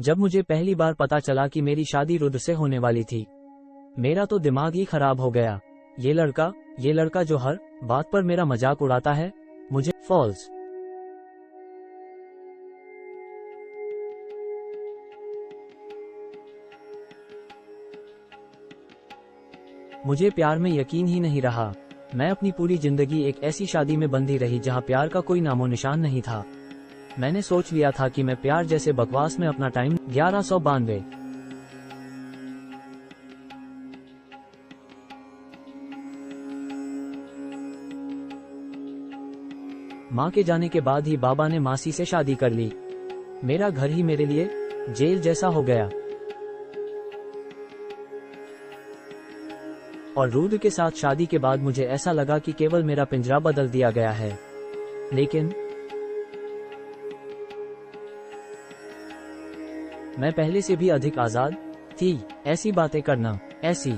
जब मुझे पहली बार पता चला कि मेरी शादी रुद्र से होने वाली थी, मेरा तो दिमाग ही खराब हो गया। ये लड़का जो हर बात पर मेरा मजाक उड़ाता है, मुझे फॉल्स। मुझे प्यार में यकीन ही नहीं रहा। मैं अपनी पूरी जिंदगी एक ऐसी शादी में बंधी रही जहां प्यार का कोई नामो निशान नहीं था। मैंने सोच लिया था कि मैं प्यार जैसे बकवास में अपना टाइम 1192। माँ के जाने के बाद ही बाबा ने मासी से शादी कर ली। मेरा घर ही मेरे लिए जेल जैसा हो गया। और रुद्र के साथ शादी के बाद मुझे ऐसा लगा कि केवल मेरा पिंजरा बदल दिया गया है। लेकिन मैं पहले से भी अधिक आजाद थी। ऐसी बातें करना, ऐसी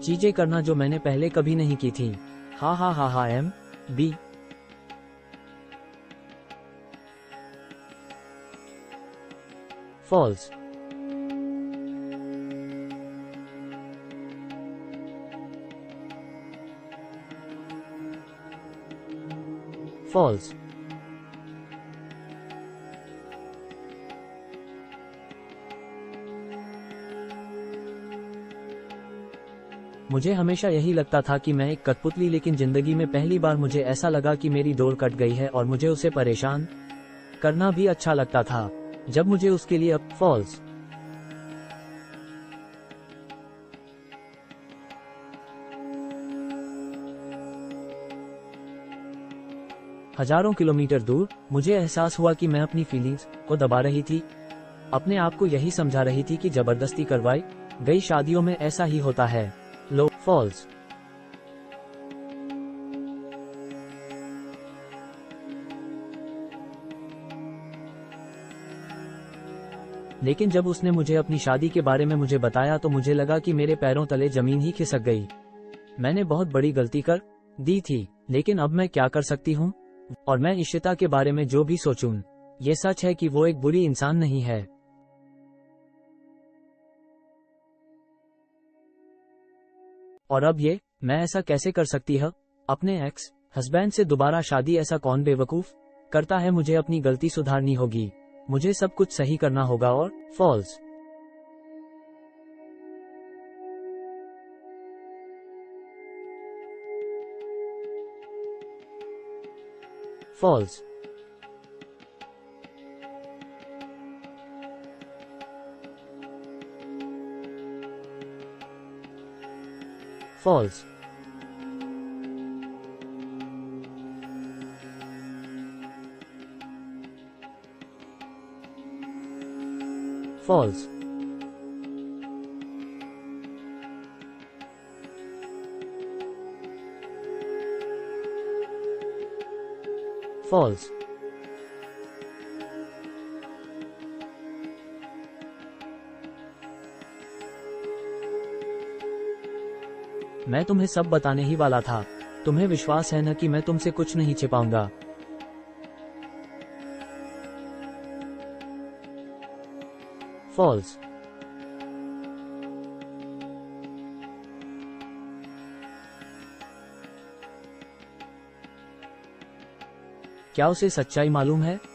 चीजें करना जो मैंने पहले कभी नहीं की थी। हा एम बी फॉल्स। फॉल्स। मुझे हमेशा यही लगता था कि मैं एक कठपुतली, लेकिन जिंदगी में पहली बार मुझे ऐसा लगा कि मेरी डोर कट गई है और मुझे उसे परेशान करना भी अच्छा लगता था जब मुझे उसके लिए अब फॉल्स। हजारों किलोमीटर दूर मुझे एहसास हुआ कि मैं अपनी फीलिंग्स को दबा रही थी। अपने आप को यही समझा रही थी कि जबरदस्ती करवाई गई शादियों में ऐसा ही होता है। लो फॉल्स। लेकिन जब उसने मुझे अपनी शादी के बारे में मुझे बताया तो मुझे लगा कि मेरे पैरों तले जमीन ही खिसक गई। मैंने बहुत बड़ी गलती कर दी थी, लेकिन अब मैं क्या कर सकती हूँ? और मैं इशिता के बारे में जो भी सोचूं, ये सच है कि वो एक बुरी इंसान नहीं है। और अब ये मैं ऐसा कैसे कर सकती है? अपने एक्स हस्बैंड से दोबारा शादी ऐसा कौन बेवकूफ करता है? मुझे अपनी गलती सुधारनी होगी, मुझे सब कुछ सही करना होगा। और false. False. False. False. False. मैं तुम्हें सब बताने ही वाला था। तुम्हें विश्वास है न कि मैं तुमसे कुछ नहीं छिपाऊंगा? फॉल्स। क्या उसे सच्चाई मालूम है?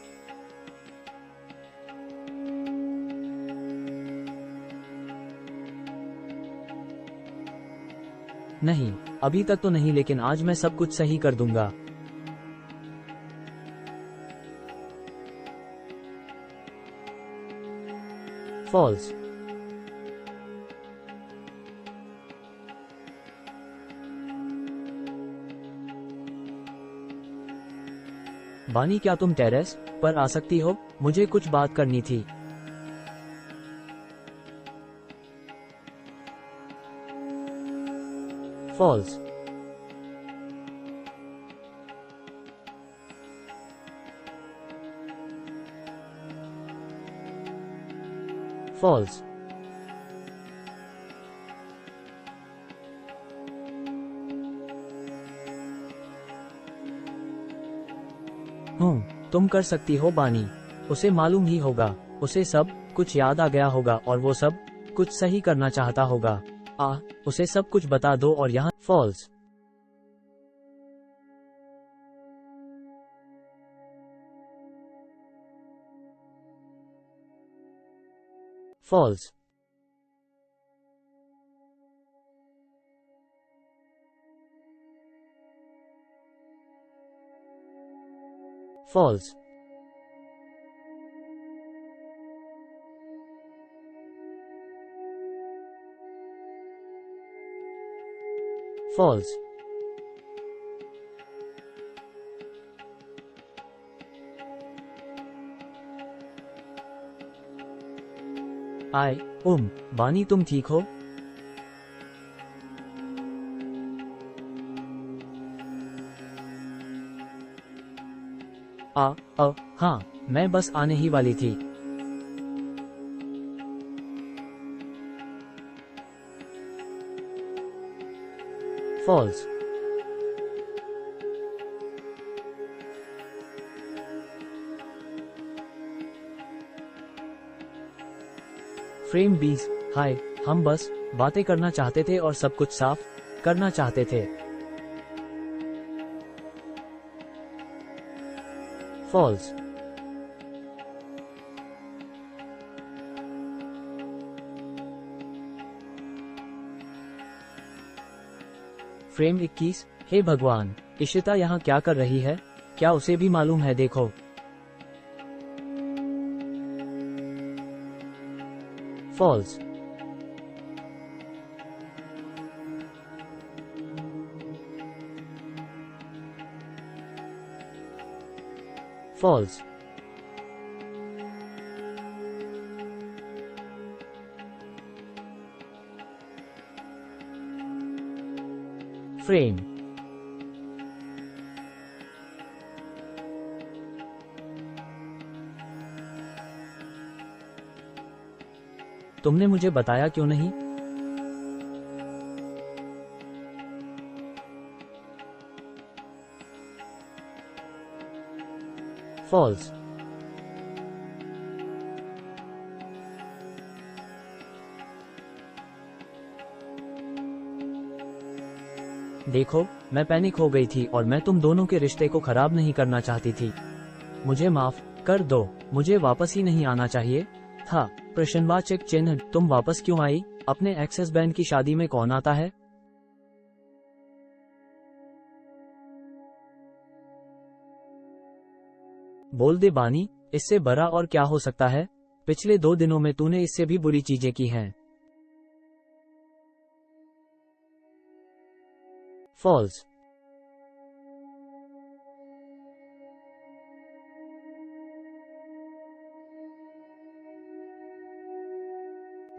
नहीं, अभी तक तो नहीं, लेकिन आज मैं सब कुछ सही कर दूंगा। फॉल्स। बानी, क्या तुम टेरेस पर आ सकती हो? मुझे कुछ बात करनी थी। फॉल्स। फॉल्स। तुम कर सकती हो बानी। उसे मालूम ही होगा, उसे सब कुछ याद आ गया होगा और वो सब कुछ सही करना चाहता होगा। उसे सब कुछ बता दो और यहाँ फॉल्स। फॉल्स। फॉल्स। फॉल्स। आई बानी तुम ठीक हो? हाँ, मैं बस आने ही वाली थी। फॉल्स। फ्रेम 20। हाय, हम बस बातें करना चाहते थे और सब कुछ साफ करना चाहते थे। फॉल्स। फ्रेम 21। हे भगवान, इशिता यहाँ क्या कर रही है? क्या उसे भी मालूम है? देखो। फॉल्स। फॉल्स। फ्रेम। तुमने मुझे बताया क्यों नहीं? फॉल्स। देखो, मैं पैनिक हो गई थी और मैं तुम दोनों के रिश्ते को खराब नहीं करना चाहती थी। मुझे माफ कर दो, मुझे वापस ही नहीं आना चाहिए था। प्रश्नवाचक चिन्ह। तुम वापस क्यों आई? अपने एक्सेस बैंड की शादी में कौन आता है? बोल दे बानी, इससे बड़ा और क्या हो सकता है? पिछले 2 दिनों में तूने इससे भी बुरी चीजें की हैं। फॉल्स।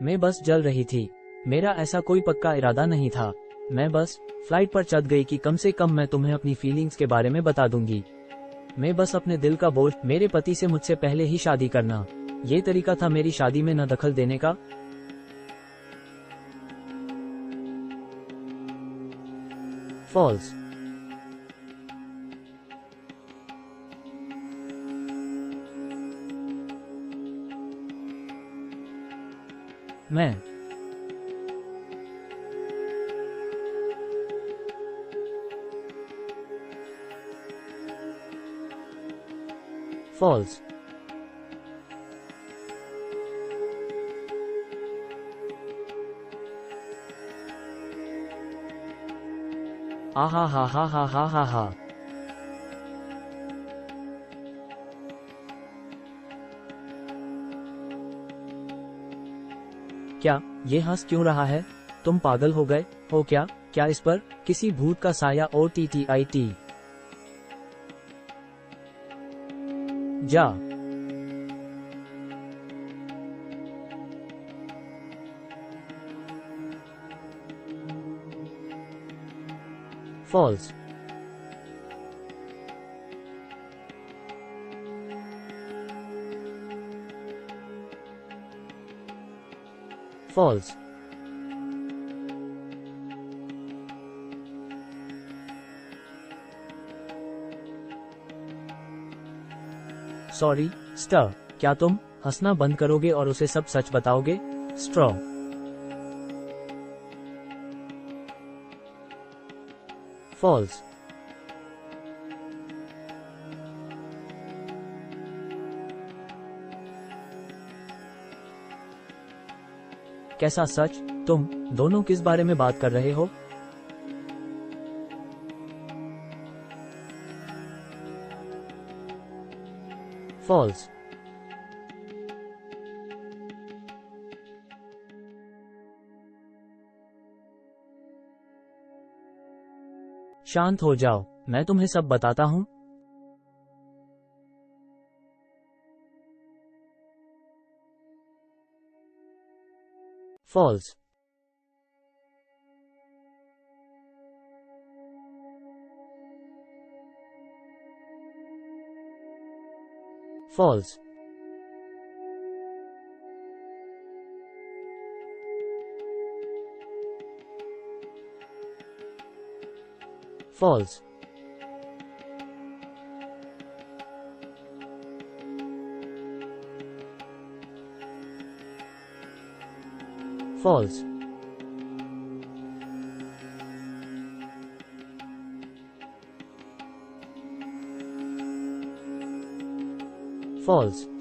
मैं बस जल रही थी। मेरा ऐसा कोई पक्का इरादा नहीं था। मैं बस फ्लाइट पर चढ़ गई कि कम से कम मैं तुम्हें अपनी फीलिंग्स के बारे में बता दूंगी। मैं बस अपने दिल का बोझ। मेरे पति से मुझसे पहले ही शादी करना, ये तरीका था मेरी शादी में न दखल देने का। फॉल्स। मैं फॉल्स। आहा हा हा हा हा हा हा। क्या ये हंस क्यों रहा है? तुम पागल हो गए हो क्या? क्या इस पर किसी भूत का साया? OTTIT जा। फॉल्स। फॉल्स। सॉरी स्टर, क्या तुम हंसना बंद करोगे और उसे सब सच बताओगे? स्ट्रॉ। फॉल्स। कैसा सच? तुम दोनों किस बारे में बात कर रहे हो? फॉल्स। शांत हो जाओ, मैं तुम्हें सब बताता हूं। False. False. False. False. False.